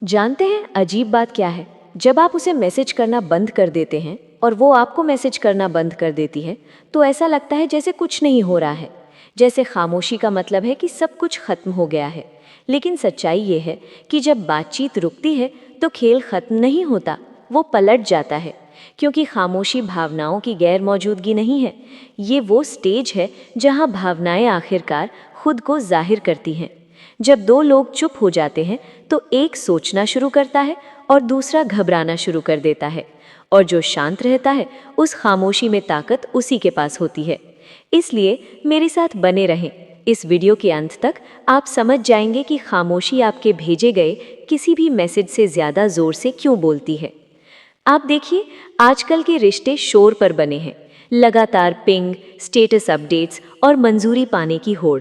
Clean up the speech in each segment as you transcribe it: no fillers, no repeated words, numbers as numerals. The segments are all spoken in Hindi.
जानते हैं अजीब बात क्या है? जब आप उसे मैसेज करना बंद कर देते हैं और वो आपको मैसेज करना बंद कर देती है, तो ऐसा लगता है जैसे कुछ नहीं हो रहा है। जैसे खामोशी का मतलब है कि सब कुछ खत्म हो गया है। लेकिन सच्चाई ये है कि जब बातचीत रुकती है तो खेल खत्म नहीं होता, वो पलट जाता है। क्योंकि खामोशी भावनाओं की गैर मौजूदगी नहीं है। ये वो स्टेज है जहाँ भावनाएं आखिरकार खुद को जाहिर करती हैं। जब दो लोग चुप हो जाते हैं तो एक सोचना शुरू करता है और दूसरा घबराना शुरू कर देता है। और जो शांत रहता है उस खामोशी में ताकत उसी के पास होती है। इसलिए मेरे साथ बने रहें। इस वीडियो के अंत तक आप समझ जाएंगे कि खामोशी आपके भेजे गए किसी भी मैसेज से ज़्यादा ज़ोर से क्यों बोलती है। आप देखिए, आजकल के रिश्ते शोर पर बने हैं। लगातार पिंग, स्टेटस अपडेट्स और मंजूरी पाने की होड़।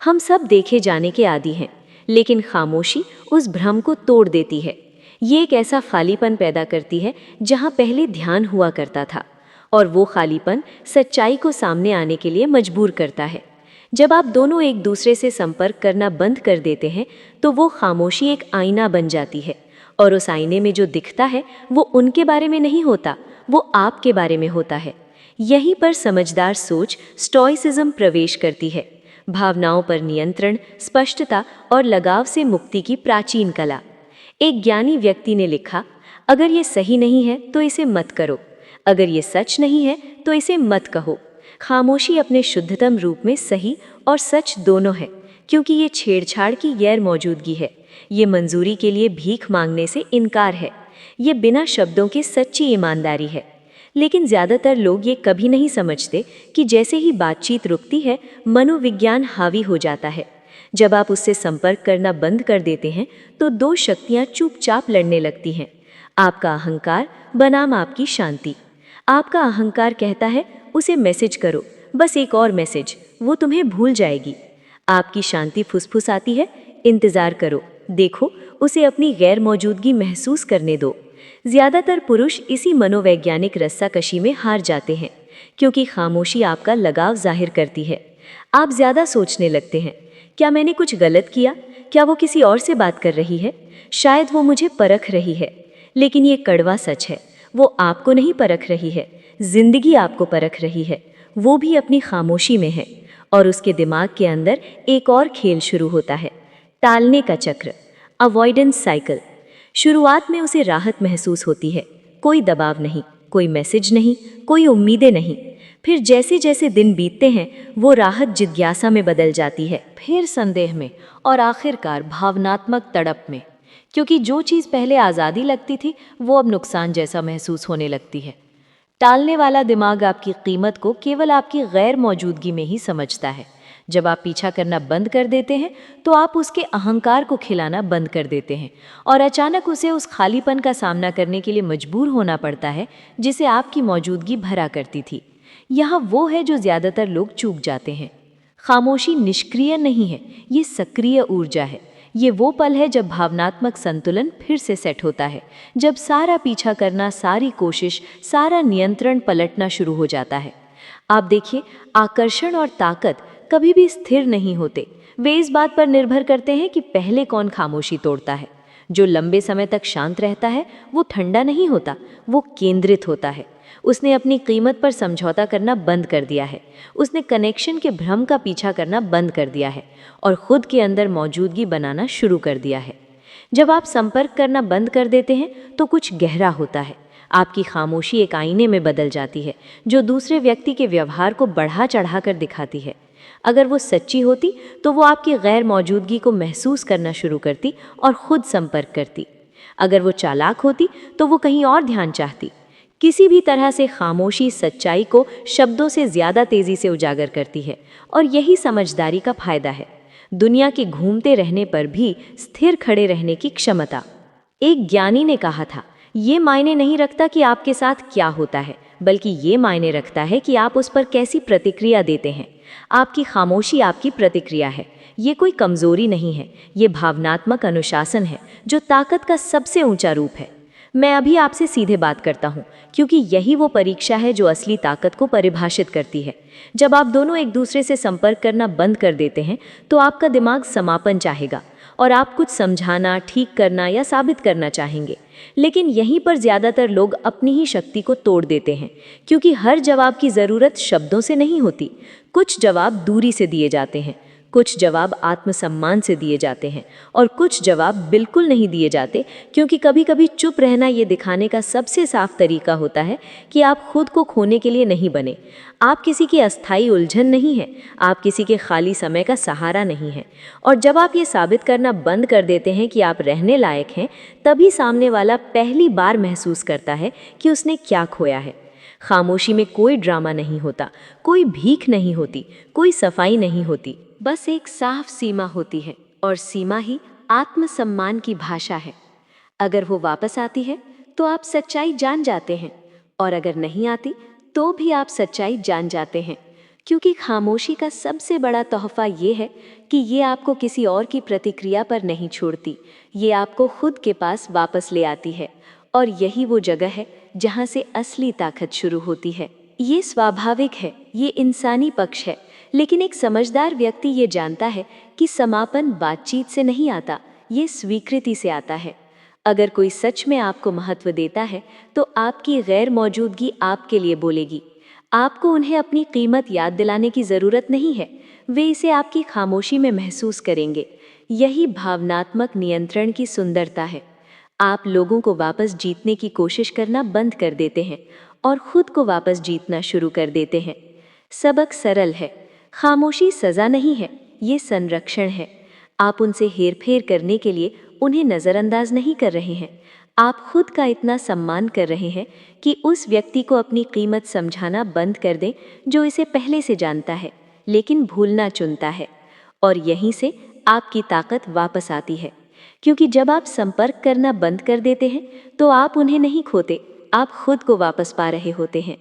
हम सब देखे जाने के आदी हैं, लेकिन खामोशी उस भ्रम को तोड़ देती है। ये एक ऐसा खालीपन पैदा करती है जहाँ पहले ध्यान हुआ करता था, और वो खालीपन सच्चाई को सामने आने के लिए मजबूर करता है। जब आप दोनों एक दूसरे से संपर्क करना बंद कर देते हैं तो वो खामोशी एक आईना बन जाती है, और उस आईने में जो दिखता है वो उनके बारे में नहीं होता, वो आपके बारे में होता है। यहीं पर समझदार सोच स्टोइसिज्म प्रवेश करती है। भावनाओं पर नियंत्रण, स्पष्टता और लगाव से मुक्ति की प्राचीन कला। एक ज्ञानी व्यक्ति ने लिखा, अगर ये सही नहीं है तो इसे मत करो, अगर ये सच नहीं है तो इसे मत कहो। खामोशी अपने शुद्धतम रूप में सही और सच दोनों है, क्योंकि ये छेड़छाड़ की गैर मौजूदगी है। ये मंजूरी के लिए भीख मांगने से इनकार है। ये बिना शब्दों के सच्ची ईमानदारी है। लेकिन ज़्यादातर लोग ये कभी नहीं समझते कि जैसे ही बातचीत रुकती है, मनोविज्ञान हावी हो जाता है। जब आप उससे संपर्क करना बंद कर देते हैं तो दो शक्तियाँ चुपचाप लड़ने लगती हैं। आपका अहंकार बनाम आपकी शांति। आपका अहंकार कहता है उसे मैसेज करो, बस एक और मैसेज, वो तुम्हें भूल जाएगी। आपकी शांति फुसफुसाती है, इंतज़ार करो, देखो, उसे अपनी गैर मौजूदगी महसूस करने दो। ज़्यादातर पुरुष इसी मनोवैज्ञानिक रस्साकशी में हार जाते हैं, क्योंकि खामोशी आपका लगाव जाहिर करती है। आप ज़्यादा सोचने लगते हैं, क्या मैंने कुछ गलत किया? क्या वो किसी और से बात कर रही है? शायद वो मुझे परख रही है। लेकिन ये कड़वा सच है, वो आपको नहीं परख रही है, जिंदगी आपको परख रही है। वो भी अपनी खामोशी में है, और उसके दिमाग के अंदर एक और खेल शुरू होता है, टालने का चक्र, अवॉइडेंस साइकिल। शुरुआत में उसे राहत महसूस होती है, कोई दबाव नहीं, कोई मैसेज नहीं, कोई उम्मीदें नहीं। फिर जैसे जैसे दिन बीतते हैं वो राहत जिज्ञासा में बदल जाती है, फिर संदेह में, और आखिरकार भावनात्मक तड़प में। क्योंकि जो चीज़ पहले आज़ादी लगती थी वो अब नुकसान जैसा महसूस होने लगती है। टालने वाला दिमाग आपकी कीमत को केवल आपकी गैर मौजूदगी में ही समझता है। जब आप पीछा करना बंद कर देते हैं तो आप उसके अहंकार को खिलाना बंद कर देते हैं, और अचानक उसे उस खालीपन का सामना करने के लिए मजबूर होना पड़ता है जिसे आपकी मौजूदगी भरा करती थी। यहाँ वो है जो ज़्यादातर लोग चूक जाते हैं। खामोशी निष्क्रिय नहीं है, ये सक्रिय ऊर्जा है। ये वो पल है जब भावनात्मक संतुलन फिर से सेट होता है, जब सारा पीछा करना, सारी कोशिश, सारा नियंत्रण पलटना शुरू हो जाता है। आप देखिए, आकर्षण और ताकत कभी भी स्थिर नहीं होते। वे इस बात पर निर्भर करते हैं कि पहले कौन खामोशी तोड़ता है। जो लंबे समय तक शांत रहता है वो ठंडा नहीं होता, वो केंद्रित होता है। उसने अपनी कीमत पर समझौता करना बंद कर दिया है। उसने कनेक्शन के भ्रम का पीछा करना बंद कर दिया है और खुद के अंदर मौजूदगी बनाना शुरू कर दिया है। जब आप संपर्क करना बंद कर देते हैं तो कुछ गहरा होता है। आपकी खामोशी एक आईने में बदल जाती है जो दूसरे व्यक्ति के व्यवहार को बढ़ा चढ़ा कर दिखाती है। अगर वो सच्ची होती तो वो आपकी गैर मौजूदगी को महसूस करना शुरू करती और खुद संपर्क करती। अगर वो चालाक होती तो वो कहीं और ध्यान चाहती। किसी भी तरह से खामोशी सच्चाई को शब्दों से ज़्यादा तेज़ी से उजागर करती है, और यही समझदारी का फायदा है। दुनिया के घूमते रहने पर भी स्थिर खड़े रहने की क्षमता। एक ज्ञानी ने कहा था, ये मायने नहीं रखता कि आपके साथ क्या होता है, बल्कि ये मायने रखता है कि आप उस पर कैसी प्रतिक्रिया देते हैं। आपकी खामोशी आपकी प्रतिक्रिया है। ये कोई कमज़ोरी नहीं है, ये भावनात्मक अनुशासन है जो ताकत का सबसे ऊंचा रूप है। मैं अभी आपसे सीधे बात करता हूँ, क्योंकि यही वो परीक्षा है जो असली ताकत को परिभाषित करती है। जब आप दोनों एक दूसरे से संपर्क करना बंद कर देते हैं तो आपका दिमाग समापन चाहेगा, और आप कुछ समझाना, ठीक करना या साबित करना चाहेंगे। लेकिन यहीं पर ज़्यादातर लोग अपनी ही शक्ति को तोड़ देते हैं, क्योंकि हर जवाब की ज़रूरत शब्दों से नहीं होती। कुछ जवाब दूरी से दिए जाते हैं, कुछ जवाब आत्मसम्मान से दिए जाते हैं और कुछ जवाब बिल्कुल नहीं दिए जाते, क्योंकि कभी कभी चुप रहना ये दिखाने का सबसे साफ तरीका होता है कि आप खुद को खोने के लिए नहीं बने। आप किसी की अस्थायी उलझन नहीं हैं, आप किसी के खाली समय का सहारा नहीं हैं। और जब आप ये साबित करना बंद कर देते हैं कि आप रहने लायक हैं, तभी सामने वाला पहली बार महसूस करता है कि उसने क्या खोया है। खामोशी में कोई ड्रामा नहीं होता, कोई भीख नहीं होती, कोई सफाई नहीं होती, बस एक साफ सीमा होती है, और सीमा ही आत्मसम्मान की भाषा है। अगर वो वापस आती है तो आप सच्चाई जान जाते हैं, और अगर नहीं आती तो भी आप सच्चाई जान जाते हैं, क्योंकि खामोशी का सबसे बड़ा तोहफा ये है कि ये आपको किसी और की प्रतिक्रिया पर नहीं छोड़ती, ये आपको खुद के पास वापस ले आती है। और यही वो जगह है जहाँ से असली ताकत शुरू होती है। ये स्वाभाविक है, ये इंसानी पक्ष है, लेकिन एक समझदार व्यक्ति ये जानता है कि समापन बातचीत से नहीं आता, ये स्वीकृति से आता है। अगर कोई सच में आपको महत्व देता है तो आपकी गैर मौजूदगी आपके लिए बोलेगी। आपको उन्हें अपनी कीमत याद दिलाने की ज़रूरत नहीं है, वे इसे आपकी खामोशी में महसूस करेंगे। यही भावनात्मक नियंत्रण की सुंदरता है। आप लोगों को वापस जीतने की कोशिश करना बंद कर देते हैं और खुद को वापस जीतना शुरू कर देते हैं। सबक सरल है, खामोशी सज़ा नहीं है, ये संरक्षण है। आप उनसे हेरफेर करने के लिए उन्हें नज़रअंदाज नहीं कर रहे हैं, आप खुद का इतना सम्मान कर रहे हैं कि उस व्यक्ति को अपनी कीमत समझाना बंद कर दें जो इसे पहले से जानता है लेकिन भूलना चुनता है। और यहीं से आपकी ताकत वापस आती है, क्योंकि जब आप संपर्क करना बंद कर देते हैं तो आप उन्हें नहीं खोते, आप खुद को वापस पा रहे होते हैं।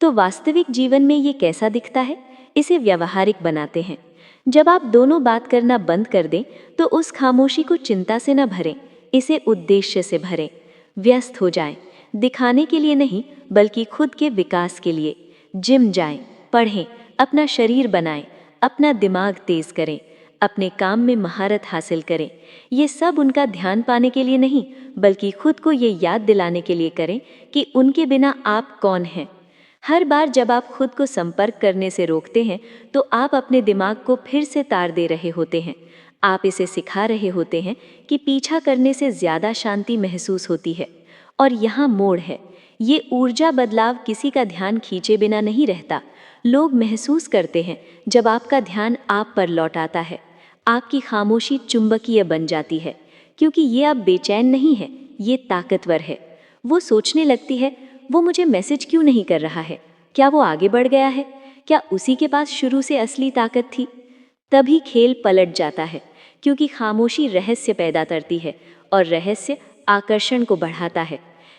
तो वास्तविक जीवन में ये कैसा दिखता है, इसे व्यावहारिक बनाते हैं। जब आप दोनों बात करना बंद कर दें तो उस खामोशी को चिंता से न भरें, इसे उद्देश्य से भरें। व्यस्त हो जाएं, दिखाने के लिए नहीं बल्कि खुद के विकास के लिए। जिम जाएं, पढ़ें, अपना शरीर बनाएं, अपना दिमाग तेज करें, अपने काम में महारत हासिल करें। ये सब उनका ध्यान पाने के लिए नहीं बल्कि खुद को ये याद दिलाने के लिए करें कि उनके बिना आप कौन हैं। हर बार जब आप खुद को संपर्क करने से रोकते हैं तो आप अपने दिमाग को फिर से तार दे रहे होते हैं। आप इसे सिखा रहे होते हैं कि पीछा करने से ज़्यादा शांति महसूस होती है। और यहाँ मोड़ है, ये ऊर्जा बदलाव किसी का ध्यान खींचे बिना नहीं रहता। लोग महसूस करते हैं जब आपका ध्यान आप पर लौट आता है। आपकी खामोशी चुंबकीय बन जाती है, क्योंकि ये अब बेचैन नहीं है, ये ताकतवर है। वो सोचने लगती है, वो मुझे मैसेज क्यों नहीं कर रहा है? क्या वो आगे बढ़ गया है? क्या उसी के पास शुरू से असली ताकत थी? तभी खेल पलट जाता है, क्योंकि खामोशी रहस्य पैदा करती है और रहस्य आकर्षण को बढ़ाता है।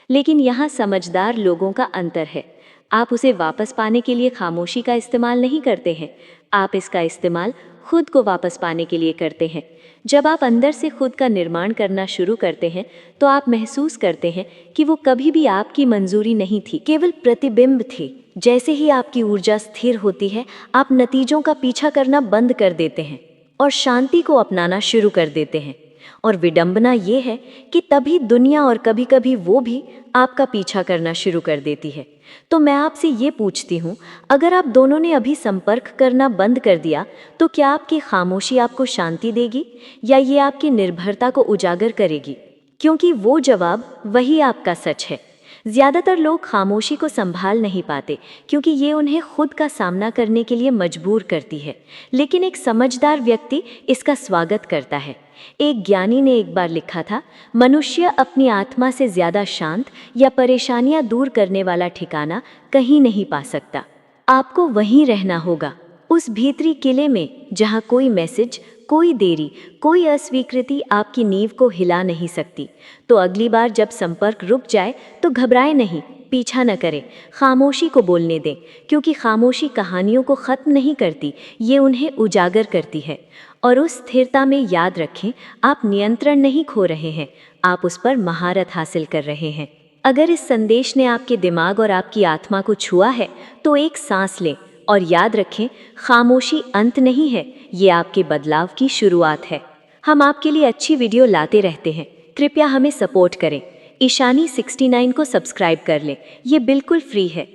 लेकिन यहाँ समझदार लोगों का अंतर है। आप उसे वापस पाने के लिए खामोशी का इस्तेमाल नहीं करते हैं, आप इसका इस्तेमाल खुद को वापस पाने के लिए करते हैं। जब आप अंदर से खुद का निर्माण करना शुरू करते हैं तो आप महसूस करते हैं कि वो कभी भी आपकी मंजूरी नहीं थी, केवल प्रतिबिंब थी। जैसे ही आपकी ऊर्जा स्थिर होती है, आप नतीजों का पीछा करना बंद कर देते हैं और शांति को अपनाना शुरू कर देते हैं। और विडंबना ये है कि तभी दुनिया और कभी कभी वो भी आपका पीछा करना शुरू कर देती है। तो मैं आपसे ये पूछती हूँ, अगर आप दोनों ने अभी संपर्क करना बंद कर दिया तो क्या आपकी खामोशी आपको शांति देगी या ये आपकी निर्भरता को उजागर करेगी? क्योंकि वो जवाब वही आपका सच है। ज़्यादातर लोग खामोशी को संभाल नहीं पाते क्योंकि ये उन्हें खुद का सामना करने के लिए मजबूर करती है, लेकिन एक समझदार व्यक्ति इसका स्वागत करता है। एक ज्ञानी ने एक बार लिखा था, मनुष्य अपनी आत्मा से ज़्यादा शांत या परेशानियां दूर करने वाला ठिकाना कहीं नहीं पा सकता। आपको वहीं रहना होगा, उस भीतरी किले में जहाँ कोई मैसेज, कोई देरी, कोई अस्वीकृति आपकी नींव को हिला नहीं सकती। तो अगली बार जब संपर्क रुक जाए तो घबराए नहीं, पीछा न करें, खामोशी को बोलने दें, क्योंकि खामोशी कहानियों को ख़त्म नहीं करती, ये उन्हें उजागर करती है। और उस स्थिरता में याद रखें, आप नियंत्रण नहीं खो रहे हैं, आप उस पर महारत हासिल कर रहे हैं। अगर इस संदेश ने आपके दिमाग और आपकी आत्मा को छुआ है तो एक सांस लें और याद रखें, खामोशी अंत नहीं है, ये आपके बदलाव की शुरुआत है। हम आपके लिए अच्छी वीडियो लाते रहते हैं, कृपया हमें सपोर्ट करें। ईशानी 69 को सब्सक्राइब कर लें, ये बिल्कुल फ्री है।